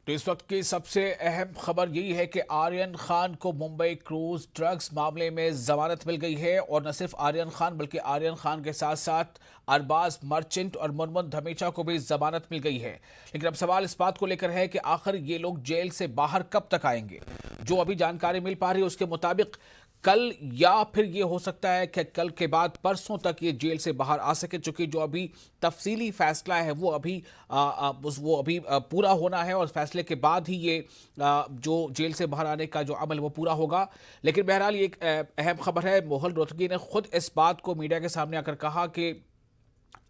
तो इस वक्त की सबसे अहम खबर यही है कि आर्यन खान को मुंबई क्रूज ड्रग्स मामले में जमानत मिल गई है। और न सिर्फ आर्यन खान बल्कि आर्यन खान के साथ साथ अरबाज मर्चेंट और मुनमुन धमीचा को भी जमानत मिल गई है। लेकिन अब सवाल इस बात को लेकर है कि आखिर ये लोग जेल से बाहर कब तक आएंगे। जो अभी जानकारी मिल पा रही है उसके मुताबिक कल, या फिर ये हो सकता है कि कल के बाद परसों तक ये जेल से बाहर आ सके। चूंकि जो अभी तफसीली फैसला है वो अभी पूरा होना है और फैसले के बाद ही ये जो जेल से बाहर आने का जो अमल वो पूरा होगा। लेकिन बहरहाल ये एक अहम खबर है। मोहल रोहतगी ने खुद इस बात को मीडिया के सामने आकर कहा कि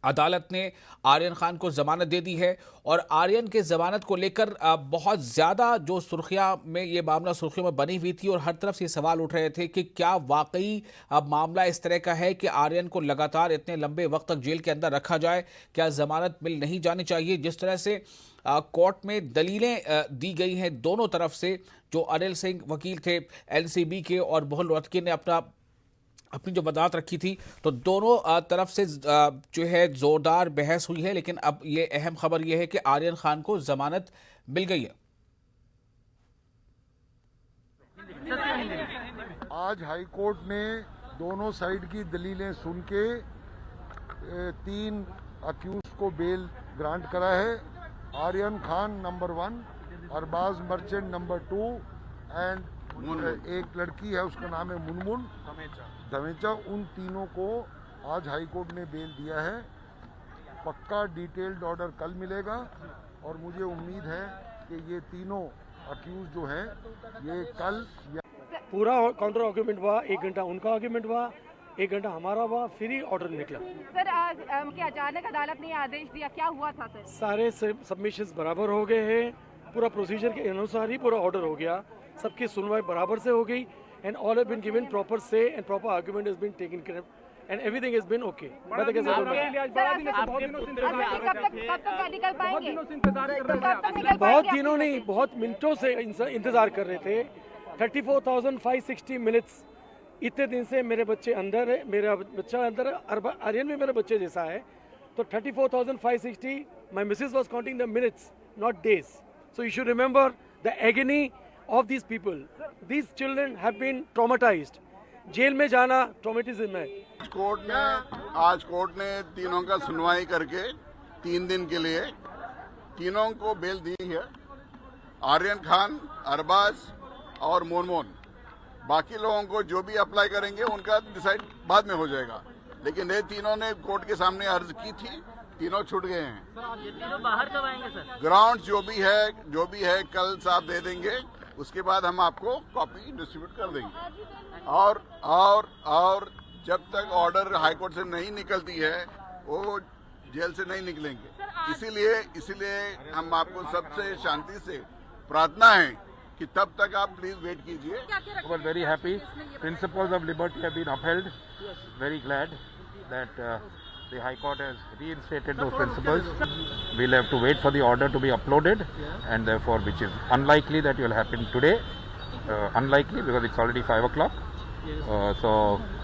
अदालत ने आर्यन खान को जमानत दे दी है। और आर्यन के जमानत को लेकर बहुत ज़्यादा जो सुर्खियां में ये मामला सुर्खियों में बनी हुई थी और हर तरफ से सवाल उठ रहे थे कि क्या वाकई मामला इस तरह का है कि आर्यन को लगातार इतने लंबे वक्त तक जेल के अंदर रखा जाए। क्या जमानत मिल नहीं जानी चाहिए। जिस तरह से कोर्ट में दलीलें दी गई हैं दोनों तरफ से, जो अनिल सिंह वकील थे एनसीबी के और मोहल रोहतगी ने अपनी जो वजाहत रखी थी, तो दोनों तरफ से जो है जोरदार बहस हुई है। लेकिन अब ये अहम खबर ये है कि आर्यन खान को जमानत मिल गई है। आज हाई कोर्ट ने दोनों साइड की दलीलें सुन के 3 अक्यूज को बेल ग्रांट करा है। Aryan Khan number 1, Arbaaz merchant number 2 and एक लड़की है उसका नाम है मुनमुन धमेचा। उन तीनों को आज हाई कोर्ट ने बेल दिया है। पक्का डिटेल्ड ऑर्डर कल मिलेगा और मुझे उम्मीद है कि ये तीनों अक्यूज जो हैं ये कल पूरा काउंटर आर्ग्यूमेंट हुआ। 1 घंटा उनका आर्ग्यूमेंट हुआ, 1 घंटा हमारा हुआ, फिर ही ऑर्डर निकला। सर आज क्या अचानक अदालत ने आदेश दिया, क्या हुआ था सर? सारे सबमिशंस बराबर हो गए हैं, पूरा प्रोसीजर के अनुसार ही पूरा ऑर्डर हो गया, सबकी सुनवाई बराबर से हो गई and all have been given proper say and proper argument has been taken care of and everything has been okay. कब तक निकल पाएंगे? बहुत दिनों नहीं, बहुत मिनटों से इंतजार कर रहे थे। 34,560 मिनट्स, इतने दिन से मेरे बच्चे अंदर है, मेरा बच्चा अंदर है, आर्यन भी मेरे बच्चे जैसा है। तो 34,560, my missus was counting the minutes, not days. So you should remember the agony of these people. These children have been traumatized. Jail में जाना ट्रॉमेटिज्म है। आज कोर्ट ने तीनों का सुनवाई करके 3 दिन के लिए तीनों को बेल दी है। आर्यन खान, अरबाज और मोनमोन। बाकी लोगों को जो भी अप्लाई करेंगे उनका डिसाइड बाद में हो जाएगा। लेकिन ये तीनों ने कोर्ट के सामने अर्ज की थी, तीनों छूट गए हैं। ये तीनों बाहर कब आएंगे सर? ग्राउंड जो भी है कल साहब दे देंगे, उसके बाद हम आपको कॉपी डिस्ट्रीब्यूट कर देंगे। और जब तक ऑर्डर हाई कोर्ट से नहीं निकलती है वो जेल से नहीं निकलेंगे। इसीलिए हम आपको सबसे शांति से प्रार्थना है कि तब तक आप प्लीज वेट कीजिए। We're very happy. Principles of liberty have been upheld. Very glad that the High Court has reinstated those principles. We'll have to wait for the order to be uploaded, and therefore, which is unlikely that will happen today. Unlikely because it's already 5 o'clock. So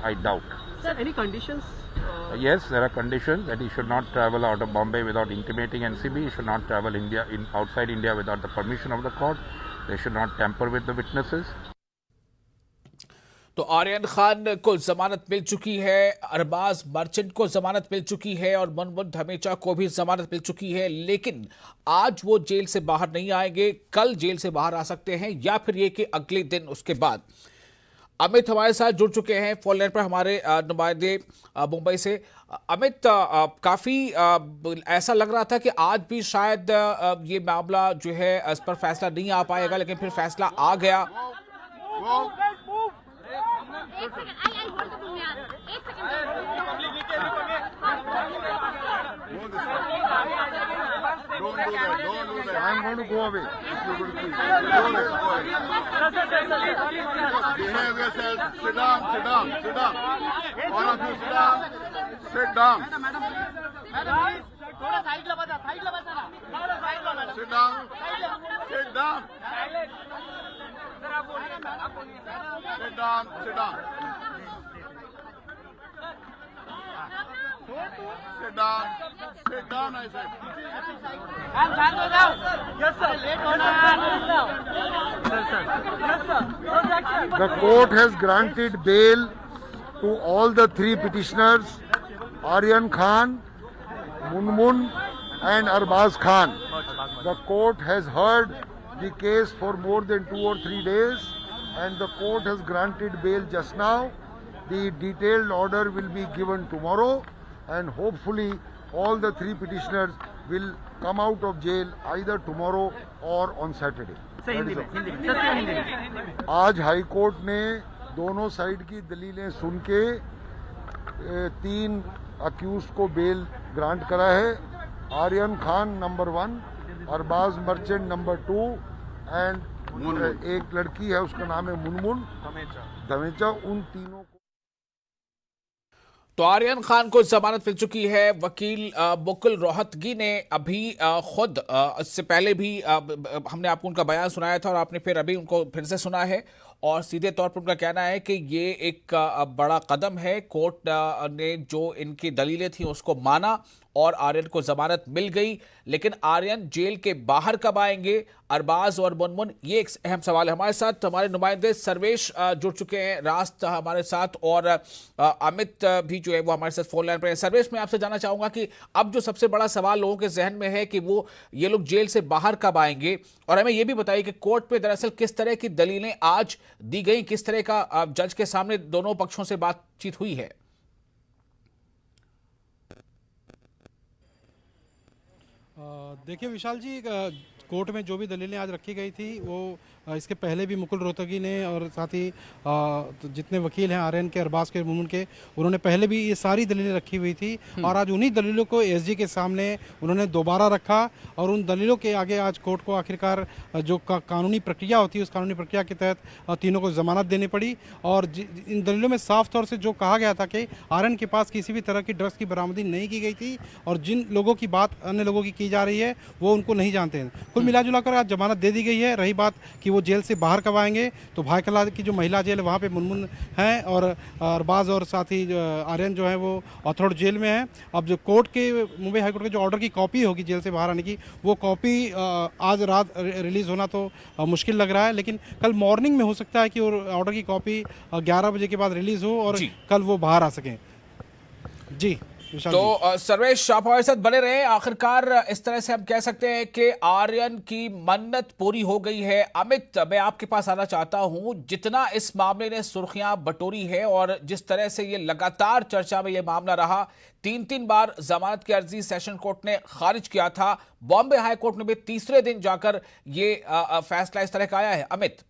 I doubt. Sir, any conditions? Yes, there are conditions that he should not travel out of Bombay without intimating NCB. He should not travel outside India without the permission of the court. They should not tamper with the witnesses. तो आर्यन खान को जमानत मिल चुकी है, Arbaaz merchant को जमानत मिल चुकी है और मुनमुन धमीचा को भी जमानत मिल चुकी है। लेकिन आज वो जेल से बाहर नहीं आएंगे। कल जेल से बाहर आ सकते हैं या फिर ये कि अगले दिन उसके बाद। अमित हमारे साथ जुड़ चुके हैं फोन लाइन पर, हमारे नुमाइंदे मुंबई से। अमित, काफी ऐसा लग रहा था कि आज भी शायद ये मामला जो है इस पर फैसला नहीं आ पाएगा, लेकिन फिर फैसला आ गया। Don't do that. I'm going to go away. If you're going to please. Behave yourself. Sit down. All of you sit down. Sit down. Sit down. Sit down. Sit down. Sit down. Sit down, I said. The court has granted bail to all the three petitioners, Aryan Khan, Munmun and Arbaz Khan. The court has heard the case for more than 2 or 3 days and the court has granted bail just now. The detailed order will be given tomorrow and hopefully all the three petitioners will come out of jail either tomorrow or on Saturday. आज high court ने दोनों side की दलीलें सुन के 3 accused को bell grant करा है। Aryan Khan number 1, Arbaaz merchant number 2 and एक लड़की है उसका नाम है मुनमुन धमेचा। उन तीनों को तो आर्यन खान को जमानत मिल चुकी है। वकील मुकुल रोहतगी ने अभी खुद इससे पहले भी हमने आपको उनका बयान सुनाया था और आपने फिर अभी उनको फिर से सुना है और सीधे तौर पर उनका कहना है कि ये एक बड़ा कदम है। कोर्ट ने जो इनकी दलीलें थी उसको माना और आर्यन को जमानत मिल गई, लेकिन आर्यन जेल के बाहर कब आएंगे, अरबाज और मुनमुन, ये एक अहम सवाल है। हमारे साथ हमारे नुमाइंदे सर्वेश जुड़ चुके हैं, रास्त हमारे साथ और अमित भी जो है वो हमारे साथ फोन लाइन पर है। सर्वेश, मैं आपसे जानना चाहूंगा कि अब जो सबसे बड़ा सवाल लोगों के जहन में है कि वो ये लोग जेल से बाहर कब आएंगे, और हमें ये भी बताइए कि कोर्ट में दरअसल किस तरह की दलीलें आज दी गई, किस तरह का जज के सामने दोनों पक्षों से बातचीत हुई है। देखिए विशाल जी, कोर्ट में जो भी दलीलें आज रखी गई थी वो इसके पहले भी मुकुल रोहतगी ने और साथ ही जितने वकील हैं आर्यन के, अरबाज के, मुनमुन के, उन्होंने पहले भी ये सारी दलीलें रखी हुई थी और आज उन्हीं दलीलों को एसजी के सामने उन्होंने दोबारा रखा और उन दलीलों के आगे आज कोर्ट को आखिरकार जो कानूनी प्रक्रिया होती है उस कानूनी प्रक्रिया के तहत तीनों को जमानत देनी पड़ी। और इन दलीलों में साफ तौर से जो कहा गया था कि आर्यन के पास किसी भी तरह की ड्रग्स की बरामदी नहीं की गई थी और जिन लोगों की बात अन्य लोगों की जा रही है वो उनको नहीं जानते हैं। कुल मिला कर आज जमानत दे दी गई है। रही बात कि वो जेल से बाहर कब आएंगे, तो भाईकला की जो महिला जेल है वहाँ पे मुनमुन हैं और अरबाज और साथ ही आर्यन जो है वो ऑथोड जेल में है। अब जो कोर्ट के मुंबई हाईकोर्ट के जो ऑर्डर की कॉपी होगी जेल से बाहर आने की, वो कॉपी आज रात रिलीज होना तो मुश्किल लग रहा है, लेकिन कल मॉर्निंग में हो सकता है कि ऑर्डर की कॉपी 11 बजे के बाद रिलीज हो और कल वो बाहर आ सकें। जी तो सर्वेश, आप हमारे साथ बने रहे। आखिरकार इस तरह से हम कह सकते हैं कि आर्यन की मन्नत पूरी हो गई है। अमित, मैं आपके पास आना चाहता हूं। जितना इस मामले ने सुर्खियां बटोरी है और जिस तरह से ये लगातार चर्चा में ये मामला रहा, 3 बार जमानत की अर्जी सेशन कोर्ट ने खारिज किया था, बॉम्बे हाई कोर्ट ने भी तीसरे दिन जाकर ये फैसला इस तरह का आया है। अमित,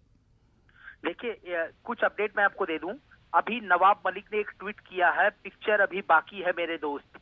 देखिए कुछ अपडेट मैं आपको दे दूं। अभी नवाब मलिक ने एक ट्वीट किया है, पिक्चर अभी बाकी है मेरे दोस्त,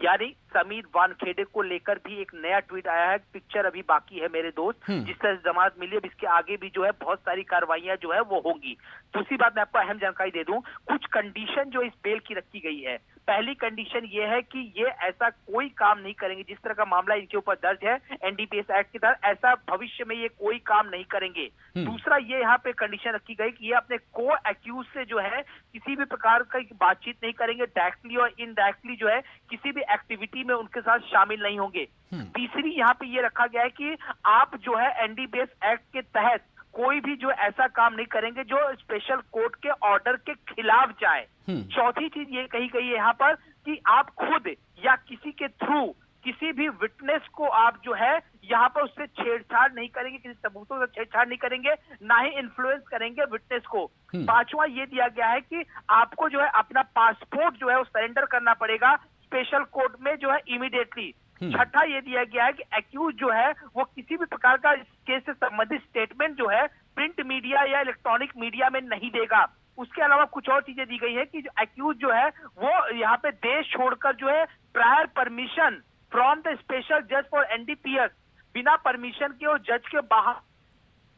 यानी समीर वानखेड़े को लेकर भी एक नया ट्वीट आया है, पिक्चर अभी बाकी है मेरे दोस्त। जिस तरह से जमानत मिली, अब इसके आगे भी जो है बहुत सारी कार्रवाइयां जो है वो होंगी। दूसरी बात मैं आपको अहम जानकारी दे दूं, कुछ कंडीशन जो इस बेल की रखी गई है। पहली कंडीशन ये है कि ये ऐसा कोई काम नहीं करेंगे, जिस तरह का मामला इनके ऊपर दर्ज है एनडीपीएस एक्ट के तहत, ऐसा भविष्य में ये कोई काम नहीं करेंगे। दूसरा, ये यहाँ पे कंडीशन रखी गई कि ये अपने को एक्यूज से जो है किसी भी प्रकार का बातचीत नहीं करेंगे, डायरेक्टली और इनडायरेक्टली जो है किसी भी एक्टिविटी में उनके साथ शामिल नहीं होंगे। तीसरी यहाँ पे ये रखा गया है कि आप जो है एनडीपीएस एक्ट के तहत कोई भी जो ऐसा काम नहीं करेंगे जो स्पेशल कोर्ट के ऑर्डर के खिलाफ जाए। चौथी चीज ये कही गई है यहाँ पर कि आप खुद या किसी के थ्रू किसी भी विटनेस को आप जो है यहाँ पर उससे छेड़छाड़ नहीं करेंगे, किसी सबूतों से छेड़छाड़ नहीं करेंगे, ना ही इन्फ्लुएंस करेंगे विटनेस को। पांचवा ये दिया गया है कि आपको जो है अपना पासपोर्ट जो है वो सरेंडर करना पड़ेगा स्पेशल कोर्ट में जो है इमीडिएटली। छठा ये दिया गया है कि एक्यूज जो है वो किसी भी प्रकार का इस केस से संबंधित स्टेटमेंट जो है प्रिंट मीडिया या इलेक्ट्रॉनिक मीडिया में नहीं देगा। उसके अलावा कुछ और चीजें दी गई है कि जो एक्यूज जो है वो यहाँ पे देश छोड़कर जो है prior permission from the special जज फॉर एनडीपीएस, बिना परमिशन के और जज के बाहर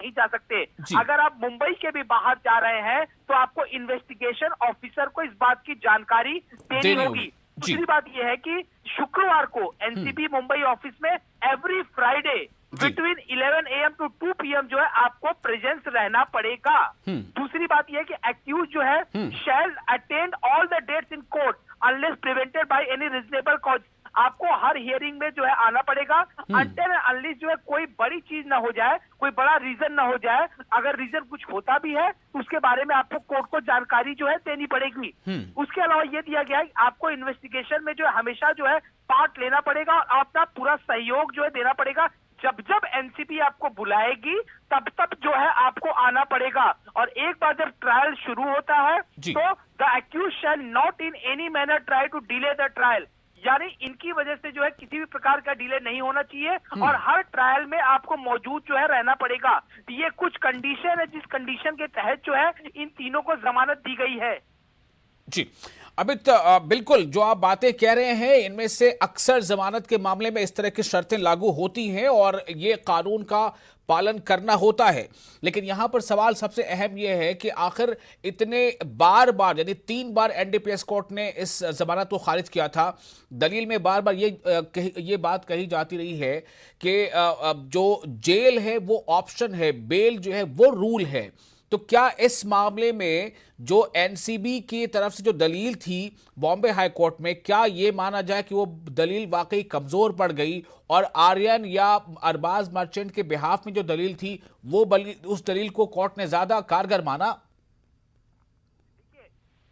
नहीं जा सकते। अगर आप मुंबई के भी बाहर जा रहे हैं तो आपको इन्वेस्टिगेशन ऑफिसर को इस बात की जानकारी देनी होगी। दूसरी बात यह है कि शुक्रवार को एनसीबी मुंबई ऑफिस में every Friday between 11 AM to 2 PM जो है आपको प्रेजेंस रहना पड़ेगा। दूसरी बात यह है कि एक्यूज जो है shall attend all the dates in court. Unless prevented by any reasonable cause. आपको हर हियरिंग में जो है आना पड़ेगा अनटिल अनलेस जो है कोई बड़ी चीज ना हो जाए, कोई बड़ा रीजन ना हो जाए। अगर रीजन कुछ होता भी है तो उसके बारे में आपको कोर्ट को जानकारी जो है देनी पड़ेगी। उसके अलावा ये दिया गया है आपको इन्वेस्टिगेशन में जो है हमेशा जो है पार्ट लेना पड़ेगा और अपना पूरा सहयोग जो है देना पड़ेगा। जब जब एनसीबी आपको बुलाएगी तब तब जो है आपको आना पड़ेगा। और एक बार जब ट्रायल शुरू होता है तो the accused shall not in any manner try to delay the trial, यानी इनकी वजह से जो है किसी भी प्रकार का डिले नहीं होना चाहिए और हर ट्रायल में आपको मौजूद जो है रहना पड़ेगा। तो ये कुछ कंडीशन है जिस कंडीशन के तहत जो है इन तीनों को जमानत दी गई है। जी अमित, बिल्कुल जो आप बातें कह रहे हैं इनमें से अक्सर जमानत के मामले में इस तरह की शर्तें लागू होती हैं और ये कानून का पालन करना होता है। लेकिन यहां पर सवाल सबसे अहम यह है कि आखिर इतने बार यानी 3 बार एनडीपीएस कोर्ट ने इस जमानत को खारिज किया था। दलील में बार बार ये बात कही जाती रही है कि जो जेल है वो ऑप्शन है, बेल जो है वो रूल है। तो क्या इस मामले में जो एनसीबी की तरफ से जो दलील थी बॉम्बे हाई कोर्ट में, क्या ये माना जाए कि वो दलील वाकई कमजोर पड़ गई और आर्यन या अरबाज मर्चेंट के बिहाफ में जो दलील थी वो उस दलील को कोर्ट ने ज्यादा कारगर माना?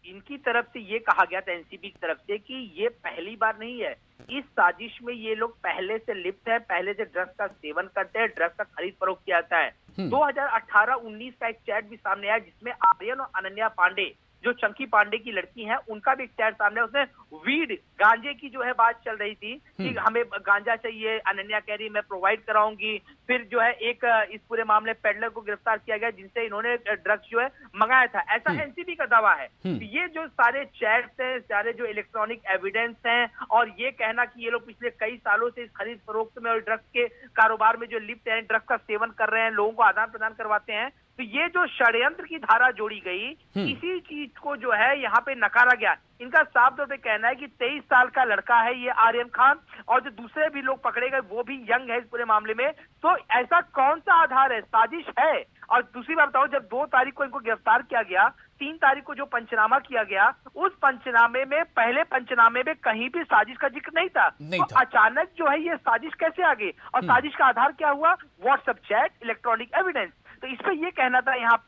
इनकी तरफ से ये कहा गया था एनसीबी की तरफ से कि ये पहली बार नहीं है, इस साजिश में ये लोग पहले से लिप्त है, पहले से ड्रग्स का सेवन करते हैं, ड्रग्स का खरीद फरोख्त किया जाता है। 2018-19 का एक चैट भी सामने आया जिसमें आर्यन और अनन्या पांडे जो चंकी पांडे की लड़की हैं उनका भी एक चैट सामने, उसमें वीड गांजे की जो है बात चल रही थी कि हमें गांजा चाहिए, अनन्या कह रही मैं प्रोवाइड कराऊंगी। फिर जो है एक इस पूरे मामले पेडलर को गिरफ्तार किया गया जिनसे इन्होंने ड्रग्स जो है मंगाया था, ऐसा एनसीबी का दावा है। ये जो सारे चैट्स हैं, सारे जो इलेक्ट्रॉनिक एविडेंस हैं और ये कहना कि ये लोग पिछले कई सालों से इस खरीद फरोख्त में और ड्रग्स के कारोबार में जो लिप्त हैं, ड्रग्स का सेवन कर रहे हैं, लोगों को आदान प्रदान करवाते हैं, तो ये जो षड्यंत्र की धारा जोड़ी गई इसी चीज को जो है यहाँ पे नकारा गया। इनका साफ तौर पे कहना है कि 23 साल का लड़का है ये आर्यन खान और जो दूसरे भी लोग पकड़े गए वो भी यंग है इस पूरे मामले में। तो ऐसा कौन सा आधार है, साजिश है। और दूसरी बात बताओ, जब 2 तारीख को इनको गिरफ्तार किया गया, 3 तारीख को जो पंचनामा किया गया उस पंचनामे में, पहले पंचनामे में कहीं भी साजिश का जिक्र नहीं था। तो अचानक जो है ये साजिश कैसे आ गई और साजिश का आधार क्या हुआ? WhatsApp chat, electronic evidence. तो इस पे ये कहना था यहाँ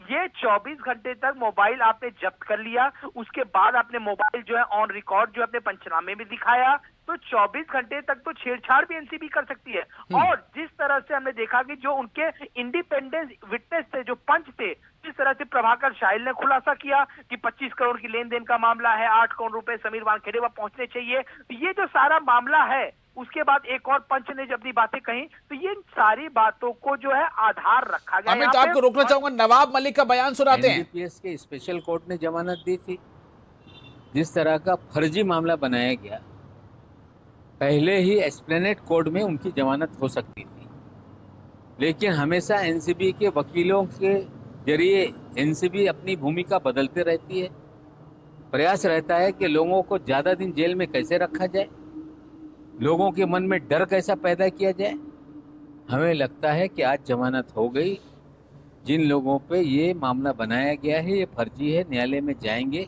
ये 24 घंटे तक मोबाइल आपने जब्त कर लिया, उसके बाद आपने मोबाइल जो है ऑन रिकॉर्ड जो अपने पंचनामे में दिखाया, तो 24 घंटे तक तो छेड़छाड़ भी एनसीबी कर सकती है। और जिस तरह से हमने देखा कि जो उनके इंडिपेंडेंस विटनेस थे, जो पंच थे, जिस तरह से प्रभाकर शाइल ने खुलासा किया कि 25 करोड़ की लेन देन का मामला है, 8 करोड़ रुपए समीर वानखेड़े वहां पहुंचने चाहिए, तो ये जो सारा मामला है उसके बाद एक और पंच ने जब अपनी बातें कही तो ये सारी बातों को जो है आधार रखा गया। अमित, आपको रोकना चाहूंगा, नवाब मलिक का बयान सुनाते हैं। एनडीपीएस के स्पेशल कोर्ट ने जमानत दी थी। जिस तरह का फर्जी मामला बनाया गया, पहले ही एस्प्लेनेड कोर्ट में उनकी जमानत हो सकती थी, लेकिन हमेशा एनसीबी के वकीलों के जरिए एनसीबी अपनी भूमिका बदलते रहती है। प्रयास रहता है कि लोगों को ज़्यादा दिन जेल में कैसे रखा जाए, लोगों के मन में डर कैसा पैदा किया जाए। हमें लगता है कि आज जमानत हो गई। जिन लोगों पे ये मामला बनाया गया है ये फर्जी है, न्यायालय में जाएंगे,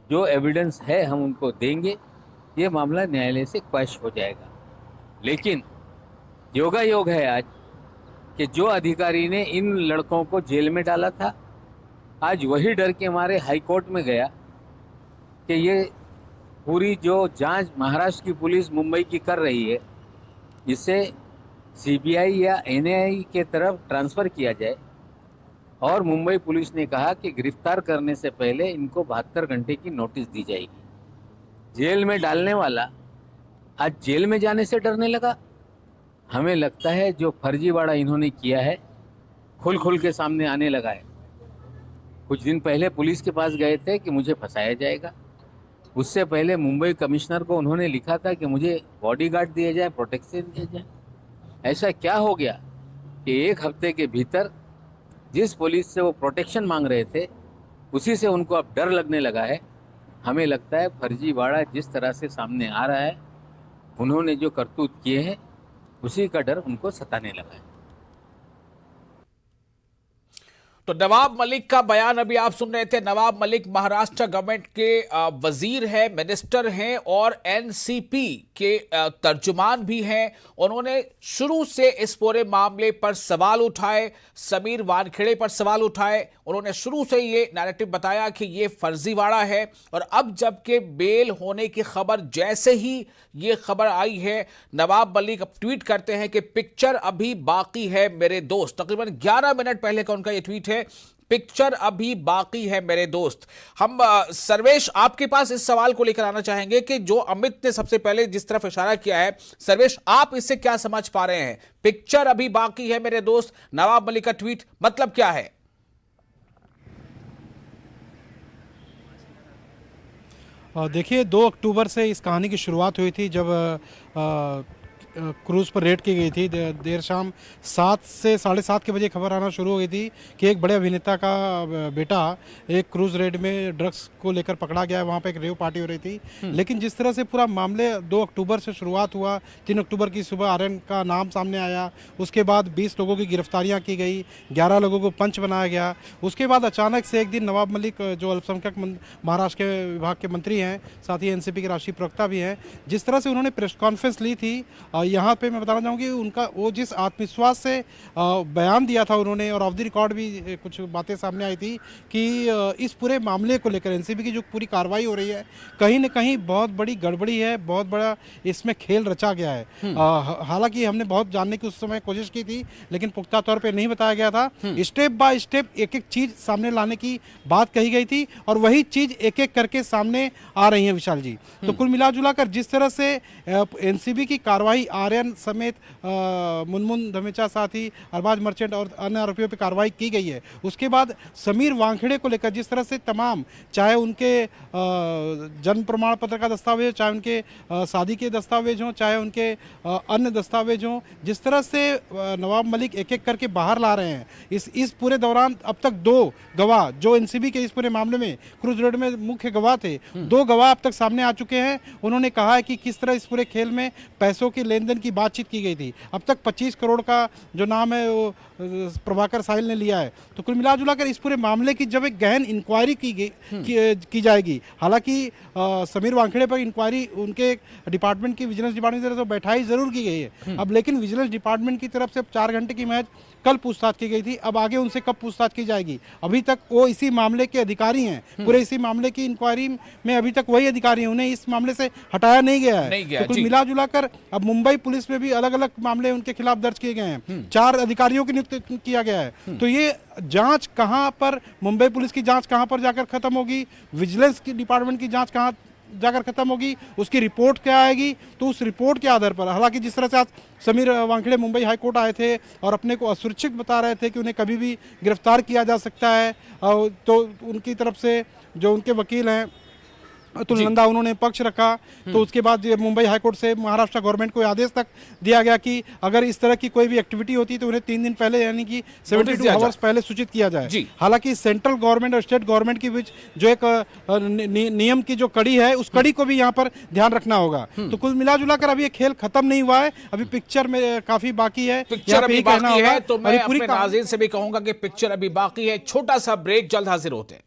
जो एविडेंस है हम उनको देंगे, ये मामला न्यायालय से क्वैश हो जाएगा। लेकिन योगायोग है आज कि जो अधिकारी ने इन लड़कों को जेल में डाला था, आज वही डर के मारे हाई कोर्ट में गया कि ये पूरी जो जांच महाराष्ट्र की पुलिस मुंबई की कर रही है, इसे सीबीआई या एनआईए के तरफ ट्रांसफ़र किया जाए। और मुंबई पुलिस ने कहा कि गिरफ्तार करने से पहले इनको 72 घंटे की नोटिस दी जाएगी। जेल में डालने वाला आज जेल में जाने से डरने लगा। हमें लगता है जो फर्जीवाड़ा इन्होंने किया है खुल के सामने आने लगा है। कुछ दिन पहले पुलिस के पास गए थे कि मुझे फंसाया जाएगा, उससे पहले मुंबई कमिश्नर को उन्होंने लिखा था कि मुझे बॉडीगार्ड दिया जाए, प्रोटेक्शन दिया जाए। ऐसा क्या हो गया कि 1 हफ्ते के भीतर जिस पुलिस से वो प्रोटेक्शन मांग रहे थे उसी से उनको अब डर लगने लगा है। हमें लगता है फर्जीवाड़ा जिस तरह से सामने आ रहा है, उन्होंने जो करतूत किए हैं उसी का डर उनको सताने लगा है। तो नवाब मलिक का बयान अभी आप सुन रहे थे। नवाब मलिक महाराष्ट्र गवर्नमेंट के वजीर हैं, मिनिस्टर हैं और एनसीपी के तर्जुमान भी हैं। उन्होंने शुरू से इस पूरे मामले पर सवाल उठाए, समीर वानखेड़े पर सवाल उठाए। उन्होंने शुरू से ये नैरेटिव बताया कि ये फर्जीवाड़ा है, और अब जबकि बेल होने की खबर जैसे ही ये खबर आई है, नवाब मलिक अब ट्वीट करते हैं कि पिक्चर अभी बाकी है मेरे दोस्त। तकरीबन 11 मिनट पहले का उनका ये ट्वीट है, पिक्चर अभी बाकी है मेरे दोस्त। हम सर्वेश आपके पास इस सवाल को लेकर आना चाहेंगे कि जो अमित ने सबसे पहले जिस तरफ इशारा किया है, सर्वेश आप इससे क्या समझ पा रहे हैं? पिक्चर अभी बाकी है मेरे दोस्त, नवाब मलिक का ट्वीट मतलब क्या है? देखिए 2 अक्टूबर से इस कहानी की शुरुआत हुई थी, जब क्रूज़ पर रेड की गई थी। देर शाम 7 से 7:30 के बजे खबर आना शुरू हो गई थी कि एक बड़े अभिनेता का बेटा एक क्रूज़ रेड में ड्रग्स को लेकर पकड़ा गया है। वहाँ पे एक रेव पार्टी हो रही थी, लेकिन जिस तरह से पूरा मामले 2 अक्टूबर से शुरुआत हुआ, 3 अक्टूबर की सुबह आर्यन का नाम सामने आया, उसके बाद 20 लोगों की गिरफ्तारियाँ की गई, 11 लोगों को पंच बनाया गया। उसके बाद अचानक से एक दिन नवाब मलिक, जो अल्पसंख्यक महाराष्ट्र के विभाग के मंत्री हैं, साथ ही एनसीपी के राष्ट्रीय प्रवक्ता भी हैं, जिस तरह से उन्होंने प्रेस कॉन्फ्रेंस ली थी, यहाँ पे मैं बताना चाहूँगी उनका वो जिस आत्मविश्वास से बयान दिया था उन्होंने, और ऑफ द रिकॉर्ड भी कुछ बातें सामने आई थी कि इस पूरे मामले को लेकर एनसीबी की जो पूरी कार्रवाई हो रही है, कहीं न कहीं बहुत बड़ी गड़बड़ी है, बहुत बड़ा इसमें खेल रचा गया है। हालांकि हमने बहुत जानने की उस समय कोशिश की थी, लेकिन पुख्ता तौर पर नहीं बताया गया था। स्टेप बाय स्टेप एक एक चीज़ सामने लाने की बात कही गई थी, और वही चीज़ एक एक करके सामने आ रही है विशाल जी। तो कुल मिला जुला कर जिस तरह से एनसीबी की कार्रवाई आर्यन समेत मुनमुन धमेचा, साथ ही अरबाज मर्चेंट और अन्य आरोपियों पर कार्रवाई की गई है, उसके बाद समीर वानखेड़े को लेकर जिस तरह से तमाम, चाहे उनके जन्म प्रमाण पत्र का दस्तावेज, चाहे उनके शादी के दस्तावेज हों, चाहे उनके अन्य दस्तावेज हों, जिस तरह से नवाब मलिक एक एक करके बाहर ला रहे हैं, इस पूरे दौरान अब तक 2 गवाह जो एनसीबी के इस पूरे मामले में क्रूज रेड में मुख्य गवाह थे, 2 गवाह अब तक सामने आ चुके हैं। उन्होंने कहा है कि किस तरह इस पूरे खेल में पैसों के लेन देन की बातचीत की गई थी। अब तक 25 करोड़ का जो नाम है वो प्रभाकर साहिल ने लिया है। तो कुल मिला जुला कर इस पूरे मामले की जब एक गहन इंक्वायरी की जाएगी, हालांकि समीर वानखेड़े पर इंक्वायरी उनके डिपार्टमेंट की, विजिलेंस डिपार्टमेंट की तरफ से बैठाई जरूर की गई है अब, लेकिन विजिलेंस डिपार्टमेंट की तरफ से 4 घंटे की महज कल पूछताछ की गई थी। अब आगे उनसे कब पूछताछ की जाएगी? अभी तक वो इसी मामले के अधिकारी हैं, पूरे इसी मामले की इंक्वायरी में अभी तक वही अधिकारी हैं, उन्हें इस मामले से हटाया नहीं गया है। तो कुल मिला जुला कर अब मुंबई पुलिस में भी अलग अलग मामले उनके खिलाफ दर्ज किए गए हैं, 4 अधिकारियों की नियुक्त किया गया है। तो ये जांच कहां पर, मुंबई पुलिस की जांच कहां पर जाकर खत्म होगी, विजिलेंस की डिपार्टमेंट की जांच कहां जाकर खत्म होगी, उसकी रिपोर्ट क्या आएगी, तो उस रिपोर्ट के आधार पर, हालांकि जिस तरह से आज समीर वानखेड़े मुंबई हाईकोर्ट आए थे और अपने को असुरक्षित बता रहे थे कि उन्हें कभी भी गिरफ्तार किया जा सकता है, तो उनकी तरफ से जो उनके वकील हैं अतुल नंदा, उन्होंने पक्ष रखा। तो उसके बाद मुंबई हाईकोर्ट से महाराष्ट्र गवर्नमेंट को आदेश तक दिया गया कि अगर इस तरह की कोई भी एक्टिविटी होती है तो उन्हें 3 दिन पहले, यानी कि 72 आवर्स पहले सूचित किया जाए। हालांकि सेंट्रल गवर्नमेंट और स्टेट गवर्नमेंट के बीच जो एक नियम की जो कड़ी है, उस कड़ी को भी यहाँ पर ध्यान रखना होगा। तो कुल मिला जुला कर अभी ये खेल खत्म नहीं हुआ है, अभी पिक्चर में काफी बाकी है, पिक्चर अभी बाकी है। तो मैं अपने नाज़रीन से भी कहूंगा कि पिक्चर अभी बाकी है। छोटा सा ब्रेक, जल्द हाजिर होते हैं।